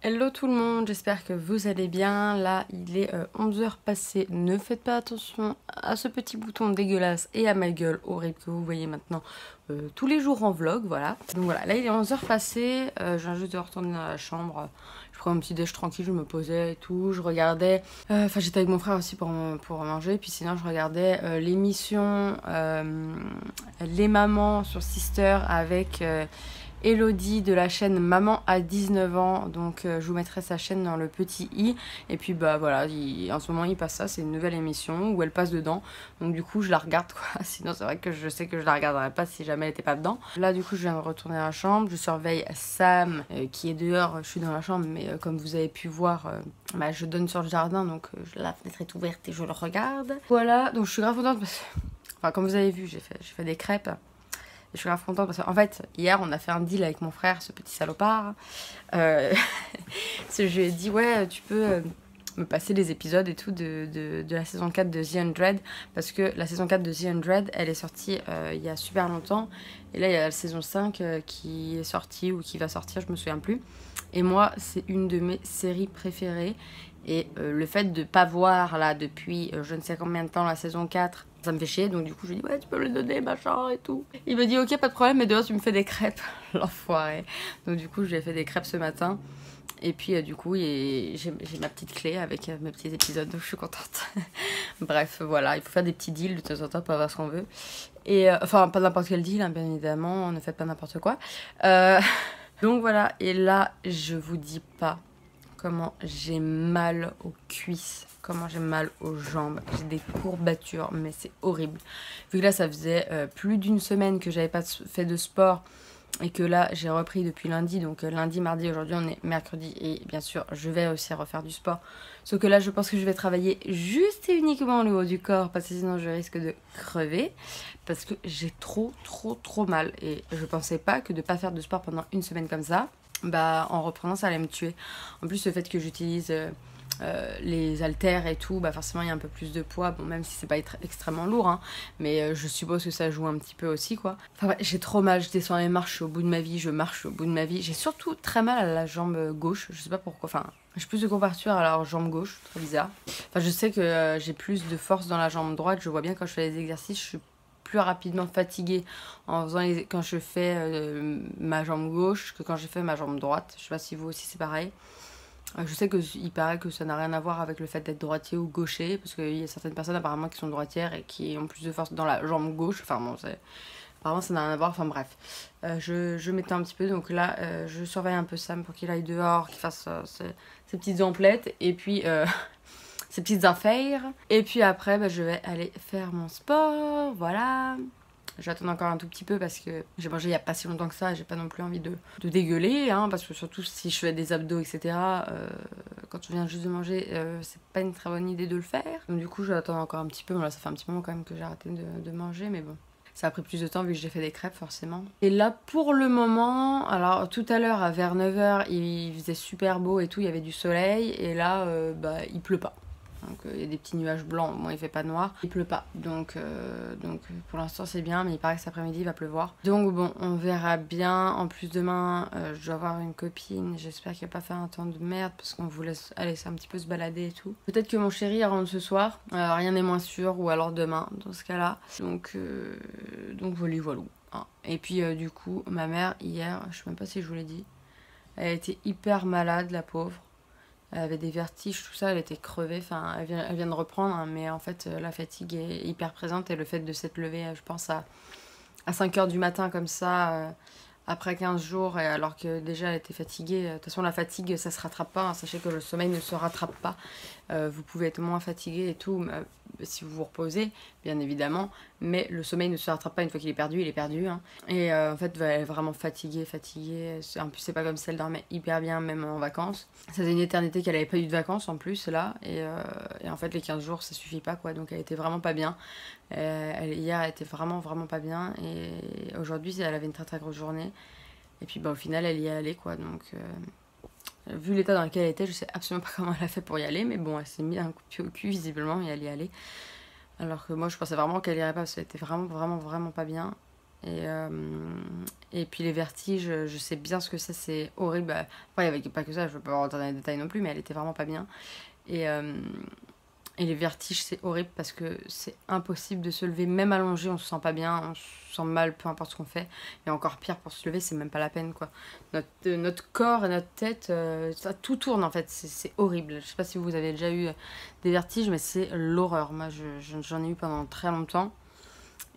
Hello tout le monde, j'espère que vous allez bien. Là, il est 11 h passées. Ne faites pas attention à ce petit bouton dégueulasse et à ma gueule horrible que vous voyez maintenant tous les jours en vlog, voilà. Donc voilà, là il est 11 h passées. Je viens juste de retourner dans la chambre. Je prends un petit déj tranquille, je me posais et tout. Je regardais... Enfin, j'étais avec mon frère aussi pour manger. Puis sinon, je regardais l'émission Les Mamans sur Sister avec... Elodie de la chaîne Maman à 19 ans, donc je vous mettrai sa chaîne dans le petit i. Et puis bah voilà, en ce moment il passe ça, c'est une nouvelle émission où elle passe dedans. Donc du coup je la regarde quoi, sinon c'est vrai que je sais que je la regarderais pas si jamais elle était pas dedans. Là du coup je viens de retourner à la chambre, je surveille Sam qui est dehors, je suis dans la chambre mais comme vous avez pu voir, bah, je donne sur le jardin donc la fenêtre est ouverte et je le regarde. Voilà, donc je suis grave contente parce que, enfin comme vous avez vu j'ai fait des crêpes. Je suis grave contente parce qu'en fait, hier, on a fait un deal avec mon frère, ce petit salopard. Je lui ai dit, ouais, tu peux me passer les épisodes et tout de la saison 4 de The 100. Parce que la saison 4 de The 100, elle est sortie il y a super longtemps. Et là, il y a la saison 5 qui est sortie ou qui va sortir, je me souviens plus. Et moi, c'est une de mes séries préférées. Et le fait de pas voir là depuis je ne sais combien de temps la saison 4, ça me fait chier. Donc du coup je lui dis ouais tu peux me le donner machin et tout. Il me dit ok pas de problème mais dehors tu me fais des crêpes. L'enfoiré. Donc du coup je lui ai fait des crêpes ce matin. Et puis du coup j'ai ma petite clé avec mes petits épisodes donc je suis contente. Bref voilà, il faut faire des petits deals de temps en temps pour avoir ce qu'on veut. Et enfin pas n'importe quel deal hein, bien évidemment, ne faites pas n'importe quoi. Donc voilà, et là je vous dis pas comment j'ai mal aux cuisses, comment j'ai mal aux jambes, j'ai des courbatures, mais c'est horrible. Vu que là, ça faisait plus d'une semaine que j'avais pas fait de sport et que là, j'ai repris depuis lundi, donc lundi, mardi, aujourd'hui, on est mercredi et bien sûr, je vais aussi refaire du sport. Sauf que là, je pense que je vais travailler juste et uniquement le haut du corps parce que sinon, je risque de crever parce que j'ai trop mal et je pensais pas que de pas faire de sport pendant une semaine comme ça, bah en reprenant ça allait me tuer. En plus le fait que j'utilise les haltères et tout, bah forcément il y a un peu plus de poids, bon même si c'est pas extrêmement lourd hein, mais je suppose que ça joue un petit peu aussi quoi. Enfin ouais, j'ai trop mal, je descends les marches, je suis au bout de ma vie, je marche au bout de ma vie. J'ai surtout très mal à la jambe gauche, je sais pas pourquoi, enfin j'ai plus de courbature à la jambe gauche, trop bizarre. Enfin je sais que j'ai plus de force dans la jambe droite, je vois bien quand je fais les exercices, je suis plus rapidement fatiguée en faisant quand je fais ma jambe gauche que quand j'ai fait ma jambe droite. Je sais pas si vous aussi c'est pareil. Je sais qu'il paraît que ça n'a rien à voir avec le fait d'être droitier ou gaucher, parce qu'il y a certaines personnes apparemment qui sont droitières et qui ont plus de force dans la jambe gauche. Enfin bon, apparemment ça n'a rien à voir, enfin bref. Je m'étais un petit peu, donc là je surveille un peu Sam pour qu'il aille dehors, qu'il fasse ses petites emplettes, et puis ces petites affaires. Et puis après, bah, je vais aller faire mon sport, voilà. J'attends encore un tout petit peu parce que j'ai mangé il n'y a pas si longtemps que ça, j'ai pas non plus envie de dégueuler, hein, parce que surtout si je fais des abdos, etc., quand tu viens juste de manger, c'est pas une très bonne idée de le faire. Donc du coup, j'attends encore un petit peu, bon, là ça fait un petit moment quand même que j'ai arrêté de manger, mais bon. Ça a pris plus de temps vu que j'ai fait des crêpes forcément. Et là pour le moment, alors tout à l'heure vers 9 h il faisait super beau et tout, il y avait du soleil et là bah, il pleut pas. Donc il y a des petits nuages blancs, moi il fait pas noir, il pleut pas. Donc pour l'instant c'est bien, mais il paraît que cet après-midi il va pleuvoir. Donc bon, on verra bien. En plus demain, je dois avoir une copine, j'espère qu'il va pas faire un temps de merde parce qu'on vous laisse aller un petit peu se balader et tout. Peut-être que mon chéri rentre ce soir, rien n'est moins sûr, ou alors demain dans ce cas-là. Donc voilà. Hein. Et puis du coup, ma mère hier, je sais même pas si je vous l'ai dit, elle était hyper malade la pauvre. Elle avait des vertiges, tout ça, elle était crevée, enfin elle vient de reprendre, hein, mais en fait la fatigue est hyper présente et le fait de s'être levée, je pense à 5 h du matin comme ça, après 15 jours, et alors que déjà elle était fatiguée. De toute façon la fatigue ça se rattrape pas, hein. Sachez que le sommeil ne se rattrape pas. Vous pouvez être moins fatigué et tout si vous vous reposez, bien évidemment, mais le sommeil ne se rattrape pas une fois qu'il est perdu, il est perdu. Hein. Et en fait elle est vraiment fatiguée. En plus c'est pas comme si elle dormait hyper bien même en vacances. Ça faisait une éternité qu'elle avait pas eu de vacances en plus là, et en fait les 15 jours ça suffit pas quoi, donc elle était vraiment pas bien. Hier elle était vraiment pas bien, et aujourd'hui elle avait une très grosse journée. Et puis bah, au final elle y est allée quoi, donc vu l'état dans lequel elle était, je sais absolument pas comment elle a fait pour y aller, mais bon elle s'est mis un coup de pied au cul visiblement et elle y allait. Alors que moi je pensais vraiment qu'elle irait pas parce qu'elle était vraiment pas bien. Et puis les vertiges, je sais bien ce que c'est horrible. Après, il n'y avait pas que ça, je ne peux pas rentrer dans les détails non plus, mais elle était vraiment pas bien. Et les vertiges, c'est horrible parce que c'est impossible de se lever. Même allongé, on se sent pas bien, on se sent mal, peu importe ce qu'on fait. Et encore pire, pour se lever, c'est même pas la peine, quoi. Notre corps et notre tête, ça, tout tourne, en fait. C'est horrible. Je sais pas si vous avez déjà eu des vertiges, mais c'est l'horreur. Moi, j'en ai eu pendant très longtemps.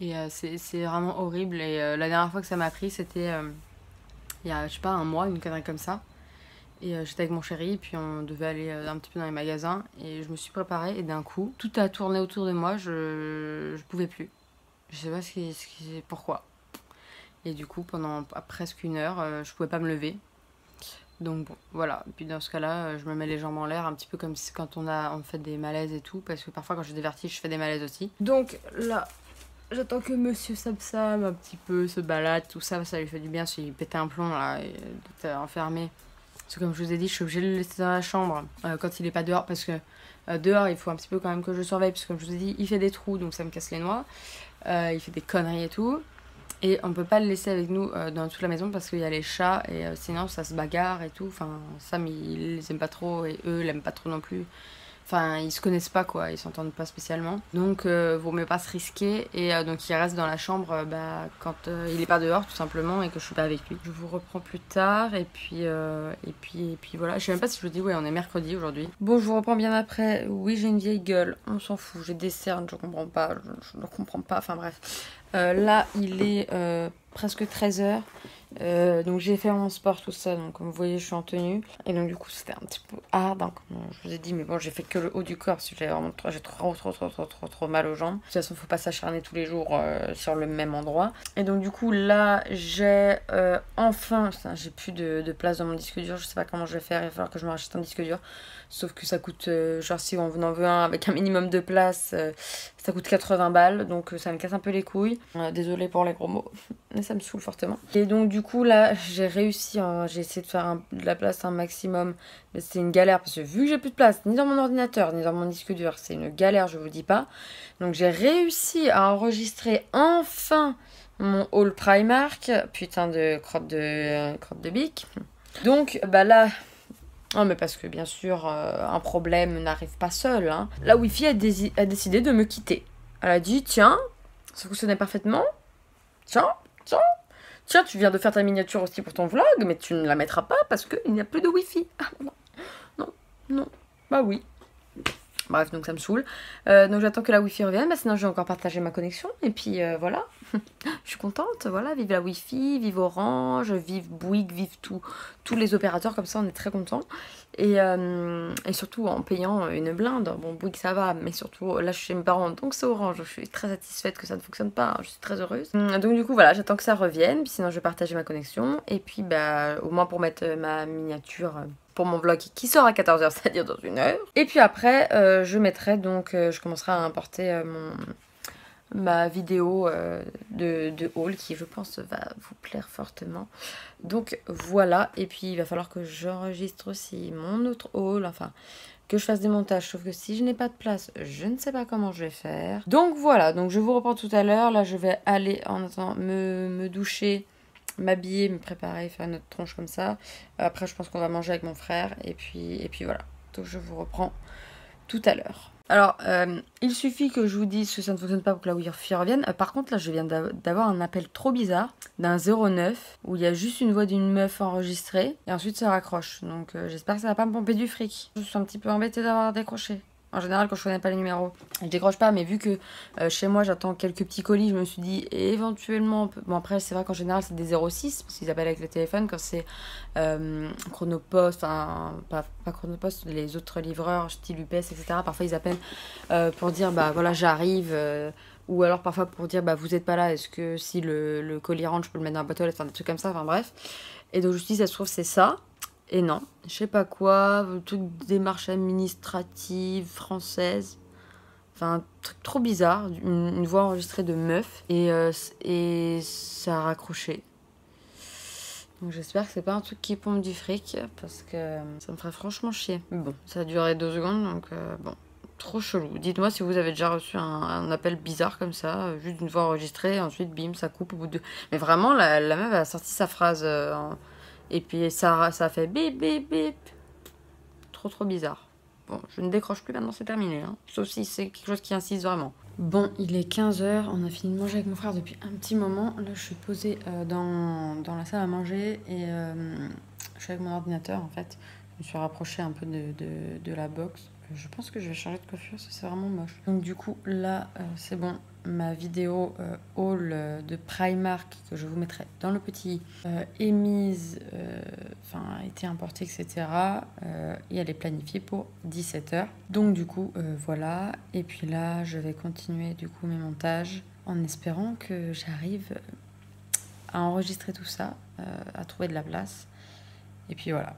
Et c'est vraiment horrible. Et la dernière fois que ça m'a pris, c'était il y a, je sais pas, un mois, une connerie comme ça. Et j'étais avec mon chéri, puis on devait aller un petit peu dans les magasins. Et je me suis préparée, et d'un coup, tout a tourné autour de moi, je pouvais plus. Je sais pas pourquoi. Et du coup, pendant presque une heure, je pouvais pas me lever. Donc bon, voilà. Et puis dans ce cas-là, je me mets les jambes en l'air, un petit peu comme si quand on fait des malaises et tout. Parce que parfois, quand j'ai des vertiges, je fais des malaises aussi. Donc là, j'attends que Monsieur Sapsam un petit peu se balade, tout ça, ça lui fait du bien. S'il pétait un plomb là, et d'être enfermé. Parce que comme je vous ai dit, je suis obligée de le laisser dans la chambre quand il est pas dehors. Parce que dehors, il faut un petit peu quand même que je surveille. Parce que comme je vous ai dit, il fait des trous, donc ça me casse les noix. Il fait des conneries et tout. Et on peut pas le laisser avec nous dans toute la maison parce qu'il y a les chats. Et sinon, ça se bagarre et tout. Enfin, Sam, il les aime pas trop. Et eux, l'aiment pas trop non plus. Enfin, ils se connaissent pas, quoi, ils s'entendent pas spécialement. Donc, vaut mieux pas se risquer. Et donc, il reste dans la chambre quand il est pas dehors, tout simplement, et que je suis pas avec lui. Je vous reprends plus tard, et puis voilà. Je sais même pas si je vous dis, ouais, on est mercredi aujourd'hui. Bon, je vous reprends bien après. Oui, j'ai une vieille gueule, on s'en fout. J'ai des cernes, je comprends pas, je ne comprends pas. Enfin, bref. Là, il est presque 13h. Donc j'ai fait mon sport, tout ça, donc comme vous voyez je suis en tenue et donc du coup c'était un petit peu hard hein, comme je vous ai dit, mais bon j'ai fait que le haut du corps parce que j'ai trop mal aux jambes. De toute façon faut pas s'acharner tous les jours sur le même endroit. Et donc du coup là j'ai enfin, j'ai plus de place dans mon disque dur, je sais pas comment je vais faire, il va falloir que je me rachète un disque dur. Sauf que ça coûte, genre si on en veut un avec un minimum de place, ça coûte 80 balles, donc ça me casse un peu les couilles. Désolée pour les gros mots, mais ça me saoule fortement. Et donc du coup là, j'ai réussi, j'ai essayé de faire de la place un maximum, mais c'est une galère parce que vu que j'ai plus de place, ni dans mon ordinateur, ni dans mon disque dur, c'est une galère, je vous dis pas. Donc j'ai réussi à enregistrer enfin mon haul Primark, putain de crotte de bique. Donc bah là... Oh mais parce que bien sûr, un problème n'arrive pas seul. Hein. La Wi-Fi a décidé de me quitter. Elle a dit, tiens, ça fonctionnait parfaitement. Tiens, tu viens de faire ta miniature aussi pour ton vlog, mais tu ne la mettras pas parce qu'il n'y a plus de Wi-Fi. Ah, non. Bah oui. Bref, donc ça me saoule. Donc j'attends que la Wi-Fi revienne, sinon je vais encore partager ma connexion. Et puis voilà, je suis contente. Voilà, vive la Wi-Fi, vive Orange, vive Bouygues, vive tous les opérateurs, comme ça on est très contents. Et surtout en payant une blinde. Bon, Bouygues ça va, mais surtout là je suis chez mes parents, donc c'est Orange. Je suis très satisfaite que ça ne fonctionne pas, je suis très heureuse. Donc du coup voilà, j'attends que ça revienne, puis sinon je vais partager ma connexion. Et puis bah au moins pour mettre ma miniature... pour mon vlog qui sort à 14h, c'est-à-dire dans une heure. Et puis après, je mettrai donc, je commencerai à importer ma vidéo de haul qui, je pense, va vous plaire fortement. Donc voilà, et puis il va falloir que j'enregistre aussi mon autre haul, enfin, que je fasse des montages. Sauf que si je n'ai pas de place, je ne sais pas comment je vais faire. Donc voilà, donc je vous reprends tout à l'heure. Là, je vais aller en attendant me doucher, m'habiller, me préparer, faire notre tronche comme ça. Après, je pense qu'on va manger avec mon frère. Et puis voilà. Donc, je vous reprends tout à l'heure. Alors, il suffit que je vous dise que ça ne fonctionne pas pour que la Wi-Fi revienne. Par contre, là, je viens d'avoir un appel trop bizarre d'un 09 où il y a juste une voix d'une meuf enregistrée et ensuite ça raccroche. Donc, j'espère que ça va pas me pomper du fric. Je suis un petit peu embêtée d'avoir décroché. En général, quand je connais pas les numéros, je décroche pas, mais vu que chez moi j'attends quelques petits colis, je me suis dit éventuellement. Bon, après, c'est vrai qu'en général c'est des 06 parce qu'ils appellent avec le téléphone. Quand c'est Chronopost, enfin, pas Chronopost, les autres livreurs, style UPS, etc. Parfois ils appellent pour dire bah voilà, j'arrive. Ou alors parfois pour dire bah vous êtes pas là, est-ce que si le colis rentre, je peux le mettre dans la boîte aux lettres, enfin des trucs comme ça, enfin bref. Et donc je me suis dit, ça se trouve, c'est ça. Et non, je sais pas quoi, truc démarche administrative française. Enfin, un truc trop bizarre, une voix enregistrée de meuf. Et ça a raccroché. Donc j'espère que c'est pas un truc qui pompe du fric, parce que ça me ferait franchement chier. Mais bon, ça a duré 2 secondes, donc bon. Trop chelou. Dites-moi si vous avez déjà reçu un appel bizarre comme ça, juste d'une voix enregistrée, et ensuite bim, ça coupe au bout de... Mais vraiment, la meuf a sorti sa phrase, et puis ça a fait bip bip bip. Trop bizarre. Bon, je ne décroche plus maintenant, c'est terminé, hein. Sauf si c'est quelque chose qui insiste vraiment. Bon, il est 15h, on a fini de manger avec mon frère depuis un petit moment. Là, je suis posée dans la salle à manger et je suis avec mon ordinateur en fait. Je me suis rapprochée un peu de la box. Je pense que je vais changer de coiffure, parce que c'est vraiment moche. Donc du coup, là, c'est bon. Ma vidéo haul de Primark, que je vous mettrai dans le petit, est mise, a été importée, etc. Et elle est planifiée pour 17h. Donc du coup, voilà. Et puis là, je vais continuer du coup mes montages en espérant que j'arrive à enregistrer tout ça, à trouver de la place. Et puis voilà.